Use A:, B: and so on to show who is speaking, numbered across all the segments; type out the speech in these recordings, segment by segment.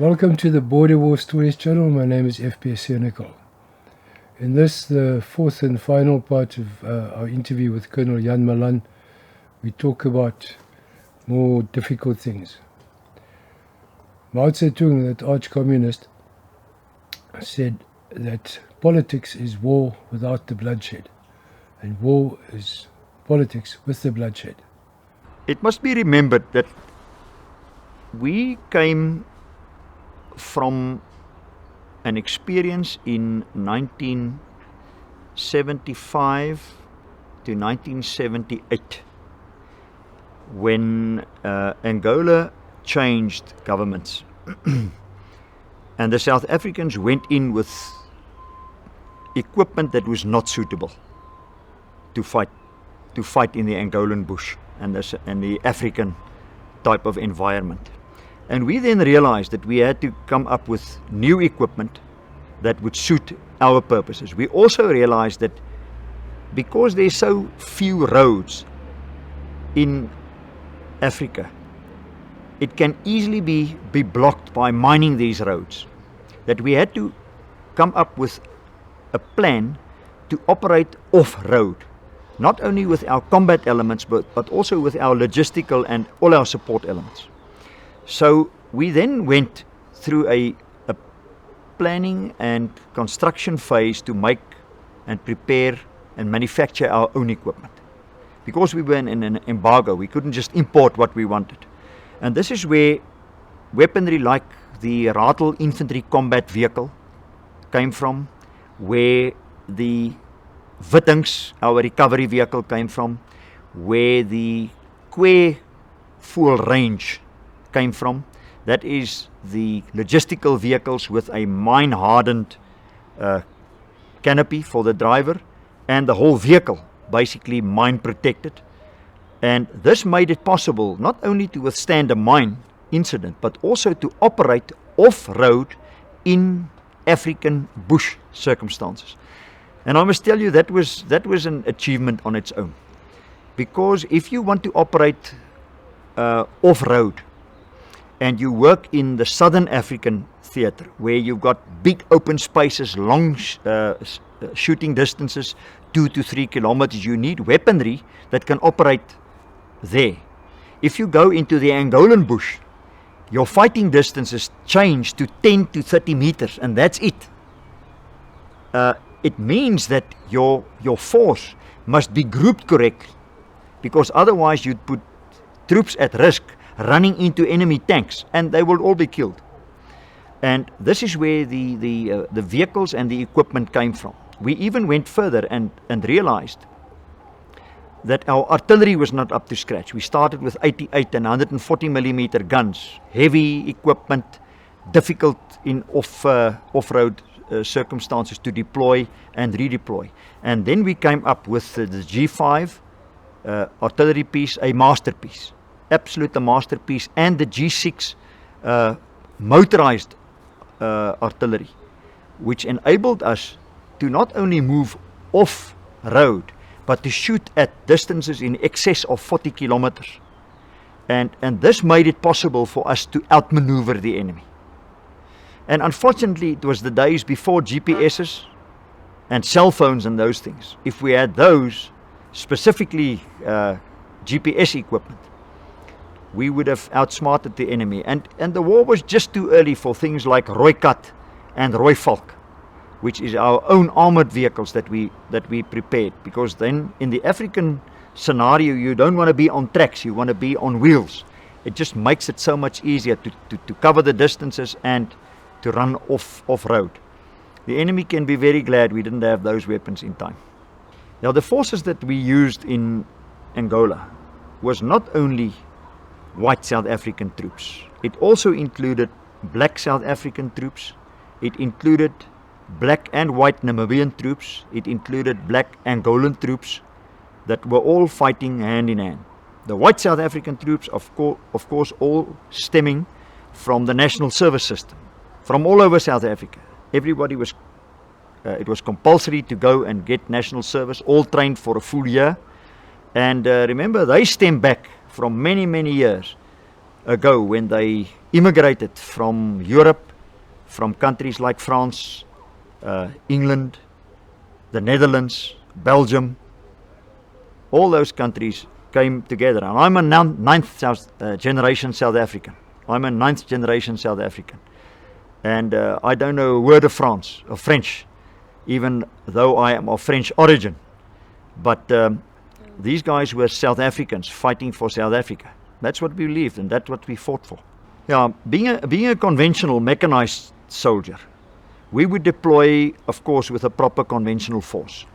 A: Welcome to the Border War Stories channel. My name is FPS Senekal. In this, the fourth and final part of our interview with Colonel Jan Malan, we talk about more difficult things. Mao Zedong, that arch-communist, said that politics is war without the bloodshed, and war is politics with the bloodshed.
B: It must be remembered that we came from an experience in 1975 to 1978 when Angola changed governments and the South Africans went in with equipment that was not suitable to fight in the Angolan bush and the African type of environment. And we then realized that we had to come up with new equipment that would suit our purposes. We also realized that because there's so few roads in Africa, it can easily be blocked by mining these roads, that we had to come up with a plan to operate off-road, not only with our combat elements, but also with our logistical and all our support elements. So we then went through a planning and construction phase to make and prepare and manufacture our own equipment. Because we were in an embargo, we couldn't just import what we wanted. And this is where weaponry like the Ratel infantry combat vehicle came from, where the Wittings, our recovery vehicle, came from, where the Kwe full range came from. That is the logistical vehicles with a mine-hardened canopy for the driver, and the whole vehicle basically mine-protected. And this made it possible not only to withstand a mine incident, but also to operate off-road in African bush circumstances. And I must tell you, that was an achievement on its own. Because if you want to operate off-road, and you work in the Southern African theatre, where you've got big open spaces, long shooting distances, 2 to 3 kilometers, you need weaponry that can operate there. If you go into the Angolan bush, your fighting distances change to 10 to 30 meters, and that's it. It means that your force must be grouped correctly, because otherwise you'd put troops at risk running into enemy tanks, and they will all be killed. And this is where the vehicles and the equipment came from. We even went further and realized that our artillery was not up to scratch. We started with 88 and 140 millimeter guns, heavy equipment, difficult in off-road circumstances to deploy and redeploy. And then we came up with the G5 artillery piece, a masterpiece. Absolute masterpiece, and the G6 motorized artillery, which enabled us to not only move off-road, but to shoot at distances in excess of 40 kilometers. And this made it possible for us to outmaneuver the enemy. And unfortunately, it was the days before GPSs and cell phones and those things. If we had those, specifically GPS equipment, we would have outsmarted the enemy. And the war was just too early for things like Rooikat and Rooivalk, which is our own armored vehicles that we prepared. Because then in the African scenario, you don't want to be on tracks, you want to be on wheels. It just makes it so much easier to cover the distances and to run off-road. The enemy can be very glad we didn't have those weapons in time. Now, the forces that we used in Angola was not only white South African troops. It also included black South African troops. It included black and white Namibian troops. It included black Angolan troops that were all fighting hand in hand. The white South African troops, of course, all stemming from the national service system, from all over South Africa. Everybody was, it was compulsory to go and get national service, all trained for a full year. And remember, they stem back from many, many years ago when they immigrated from Europe, from countries like France, England, the Netherlands, Belgium. All those countries came together. And I'm a ninth generation South African. I'm a ninth generation South African. And I don't know a word of French, even though I am of French origin. But these guys were South Africans fighting for South Africa. That's what we believed, and that's what we fought for. Yeah, being a conventional mechanized soldier, we would deploy, of course, with a proper conventional force.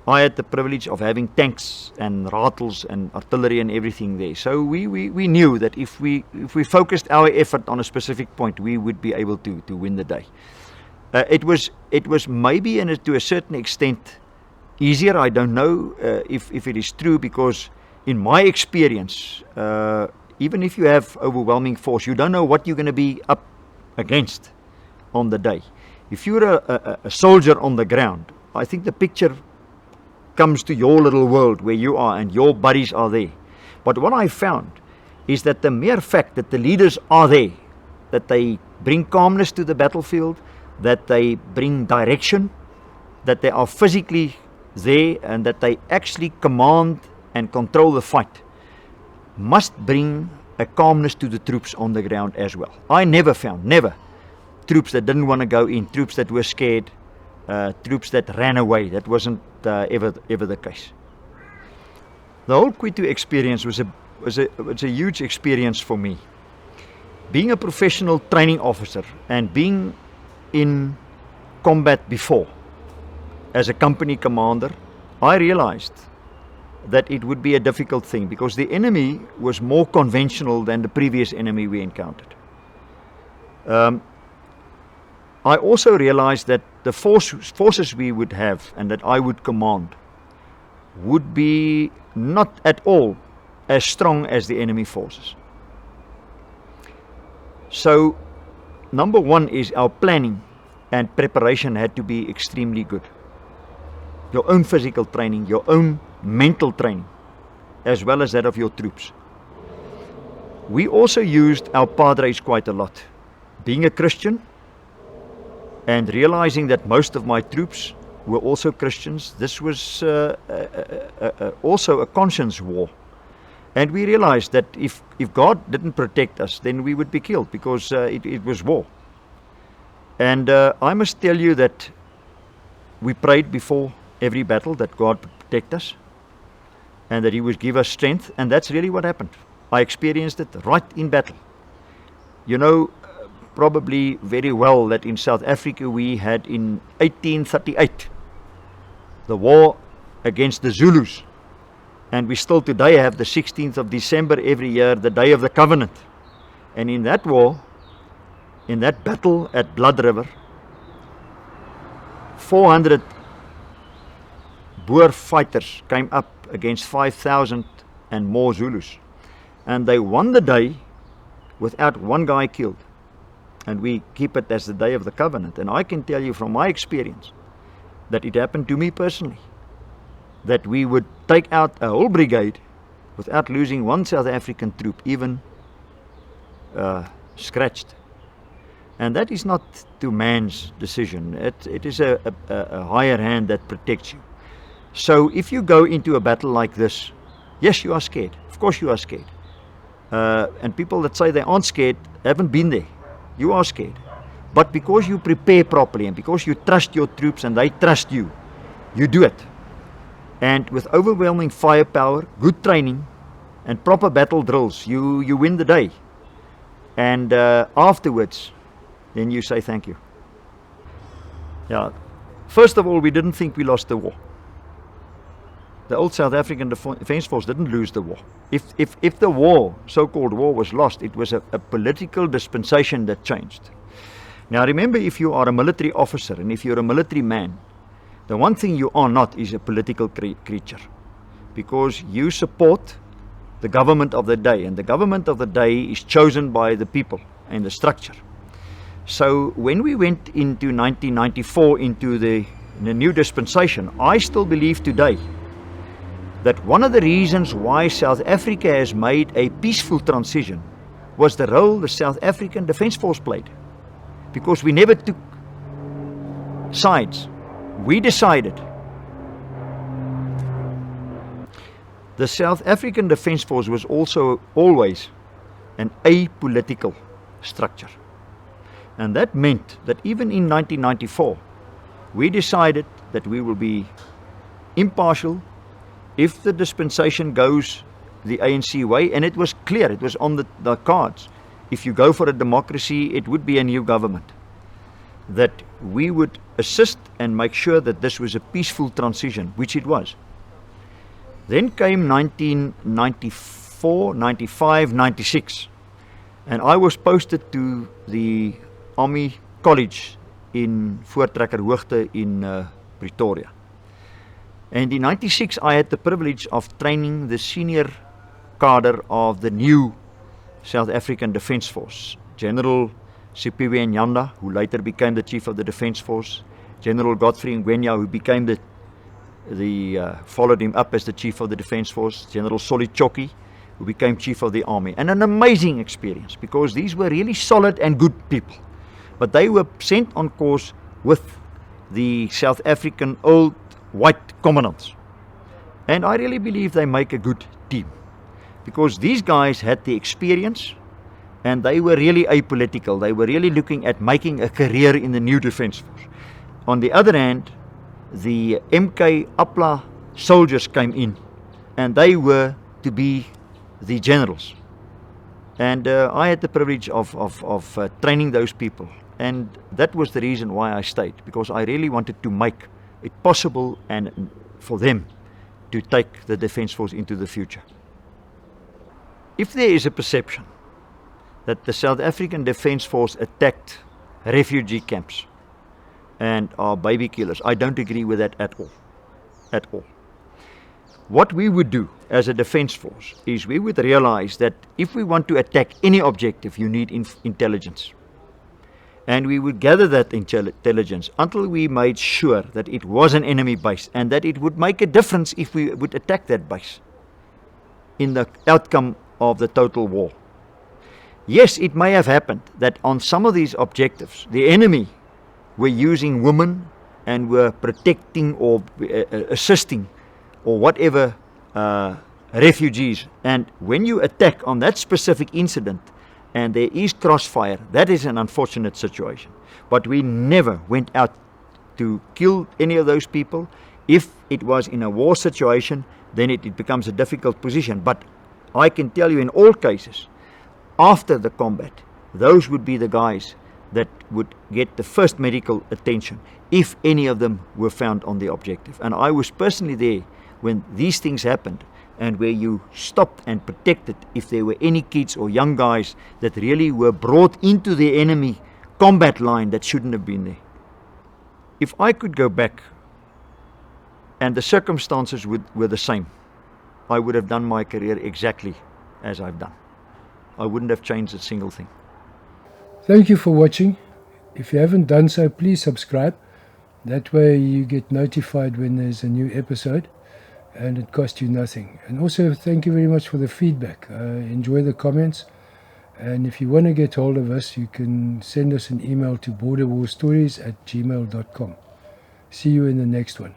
B: I had the privilege of having tanks and rifles and artillery and everything there. So we knew that if we focused our effort on a specific point, we would be able to win the day. It was maybe to a certain extent easier. I don't know if it is true, because in my experience, even if you have overwhelming force, you don't know what you're going to be up against on the day. If you're a soldier on the ground, I think the picture comes to your little world where you are and your buddies are there. But what I found is that the mere fact that the leaders are there, that they bring calmness to the battlefield, that they bring direction, that they are physically there, and that they actually command and control the fight, must bring a calmness to the troops on the ground as well. I never found troops that didn't want to go in, troops that were scared, troops that ran away. That wasn't ever the case. The whole Kwitu experience was a huge experience for me. Being a professional training officer and being in combat before, as a company commander, I realized that it would be a difficult thing, because the enemy was more conventional than the previous enemy we encountered. I also realized that the forces we would have and that I would command would be not at all as strong as the enemy forces. So, number one is our planning and preparation had to be extremely good. Your own physical training, your own mental training, as well as that of your troops. We also used our padres quite a lot. Being a Christian, and realizing that most of my troops were also Christians, this was also a conscience war. And we realized that if God didn't protect us, then we would be killed, because it was war. And I must tell you that we prayed before every battle that God would protect us and that He would give us strength, and that's really what happened. I experienced it right in battle. You know probably very well that in South Africa we had in 1838 the war against the Zulus, and we still today have the 16th of December every year, the Day of the Covenant. And in that war, in that battle at Blood River, 400 Boer fighters came up against 5,000 and more Zulus, and they won the day without one guy killed. And we keep it as the Day of the Covenant. And I can tell you from my experience that it happened to me personally, that we would take out a whole brigade without losing one South African troop, even scratched. And that is not to man's decision. It is a higher hand that protects you. So if you go into a battle like this, yes, you are scared. Of course you are scared. And people that say they aren't scared haven't been there. You are scared. But because you prepare properly and because you trust your troops and they trust you, you do it. And with overwhelming firepower, good training and proper battle drills, you win the day. And afterwards, then you say thank you. Yeah. First of all, we didn't think we lost the war. The old South African Defence Force didn't lose the war. If the war, so-called war, was lost, it was a political dispensation that changed. Now remember, if you are a military officer and if you're a military man, the one thing you are not is a political creature, because you support the government of the day, and the government of the day is chosen by the people and the structure. So when we went into 1994 into the new dispensation, I still believe today that one of the reasons why South Africa has made a peaceful transition was the role the South African Defence Force played. Because we never took sides. We decided. The South African Defence Force was also always an apolitical structure. And that meant that even in 1994, we decided that we will be impartial if the dispensation goes the ANC way, and it was clear, it was on the cards. If you go for a democracy, it would be a new government. That we would assist and make sure that this was a peaceful transition, which it was. Then came 1994, 95, 96, and I was posted to the Army College in Voortrekker Hoogte in Pretoria. And in 96 I had the privilege of training the senior cadre of the new South African Defence Force, General Siphiwe Nyanda, who later became the Chief of the Defence Force, General Godfrey Ngwenya, who became followed him up as the Chief of the Defence Force, General Solly Choki, who became Chief of the Army. And an amazing experience, because these were really solid and good people. But they were sent on course with the South African old white commandants. And I really believe they make a good team, because these guys had the experience and they were really apolitical. They were really looking at making a career in the new Defence Force. On the other hand, the MK APLA soldiers came in and they were to be the generals. And I had the privilege of training those people. And that was the reason why I stayed, because I really wanted to make it possible and for them to take the Defence Force into the future. If there is a perception that the South African Defence Force attacked refugee camps and are baby killers, I don't agree with that at all. At all. What we would do as a Defence Force is we would realize that if we want to attack any objective, you need intelligence. And we would gather that intelligence until we made sure that it was an enemy base and that it would make a difference if we would attack that base in the outcome of the total war. Yes, it may have happened that on some of these objectives, the enemy were using women and were protecting or assisting or whatever refugees. And when you attack on that specific incident, and there is crossfire, that is an unfortunate situation. But we never went out to kill any of those people. If it was in a war situation, then it becomes a difficult position. But I can tell you in all cases, after the combat, those would be the guys that would get the first medical attention, if any of them were found on the objective. And I was personally there when these things happened, and where you stopped and protected if there were any kids or young guys that really were brought into the enemy combat line that shouldn't have been there. If I could go back and the circumstances were the same, I would have done my career exactly as I've done. I wouldn't have changed a single thing.
A: Thank you for watching. If you haven't done so, please subscribe. That way you get notified when there's a new episode, and it costs you nothing. And also, thank you very much for the feedback. Enjoy the comments. And if you want to get hold of us, you can send us an email to borderwarstories@gmail.com. See you in the next one.